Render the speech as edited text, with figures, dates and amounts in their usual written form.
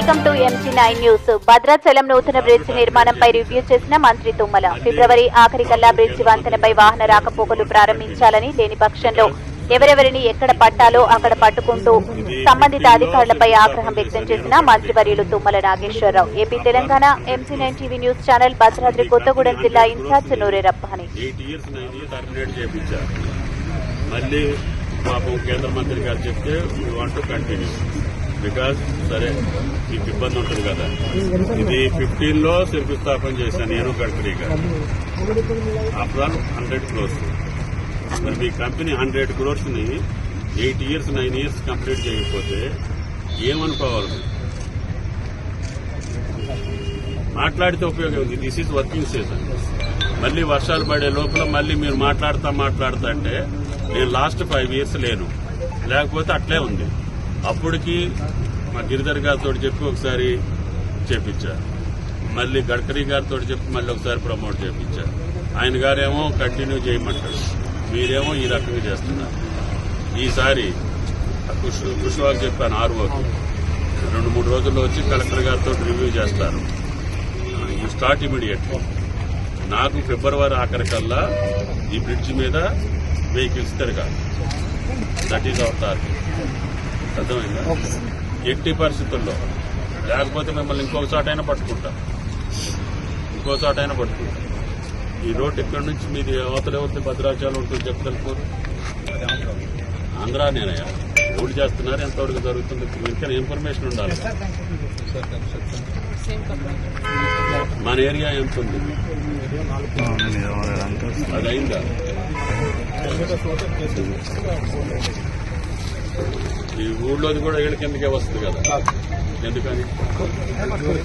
Welcome to MG9 news. Bhadrachalam నూతన bridge నిర్మాణంపై review చేసిన మంత్రి తుమ్మల ఫిబ్రవరి ఆఖరికల్లా బ్రిడ్జ్ వంతెనపై వాహన రాకపోకలు ప్రారంభించాలని, లేని పక్షంలో ఎవరెవరిని ఎక్కడ పట్టాలో అక్కడ పట్టుకుంటూ సంబంధిత అధికారులపై ఆగ్రహం వ్యక్తం చేసిన మంత్రివర్యులు Tummala Nageswararao. AP Telangana MG9 TV news channel Bhadradri Kothagudem జిల్లా ఇన్ఛార్జ్ నూరే రబ్బానీ. మళ్ళీ పాపం కేంద్ర మంత్రి గారు చెప్తే we want to continue because సరే మీకు ఇబ్బంది ఉంటుంది కదా. ఇది 15లో శంకుస్థాపన చేశాను నేను గడ్కరీ గారు. After all 100 crores. మరి మీ కంపెనీ 100 crores ని 8 years 9 years కంప్లీట్ చేయకపోతే ఏమనుకోవాలి? మాట్లాడితే ఉపయోగం ఉంది. This is working season. మళ్ళీ వర్షాలు పడే లోపల మళ్ళీ మీరు మాట్లాడుతా అంటే నేను లాస్ట్ 5 years లేను, లేకపోతే అట్లే ఉంది. అప్పటికి మా గిరిధర్ గారితో చెప్పి ఒకసారి చేపించారు, మళ్ళీ గడ్కరీ గారితో చెప్పి మళ్ళీ ఒకసారి ప్రమోట్ చేపించారు. ఆయన గారేమో కంటిన్యూ చేయమంటారు, మీరేమో ఈ రకంగా చేస్తున్నారు. ఈసారి కుష్వాకి చెప్పాను, ఆర్ఓకి 2-3 రోజుల్లో వచ్చి కలెక్టర్ గారితో రివ్యూ చేస్తారు. You start immediately. నాకు ఫిబ్రవరి ఆఖరికల్లా ఈ బ్రిడ్జ్ మీద వెహికల్స్ తిరగాలి. That is our target. అర్థమైందా? ఎట్టి పరిస్థితుల్లో లేకపోతే మిమ్మల్ని ఇంకో చోటైనా పట్టుకుంటా. ఈ రోడ్ ఎక్కడి నుంచి మీది అవతలే ఉంది, భద్రాచలం ఉంటుంది, చెప్తలపూర్ ఆంధ్రా. నేనయ్యా ఓడి చేస్తున్నారు, ఎంతవరకు జరుగుతుంది ఇంకా ఇన్ఫర్మేషన్ ఉండాలి. మన ఏరియా ఎంత ఉంది అది అయిందా? ఈ ఊళ్ళోది కూడా ఏళ్ళ కిందకే వస్తుంది కదా, ఎందుకని?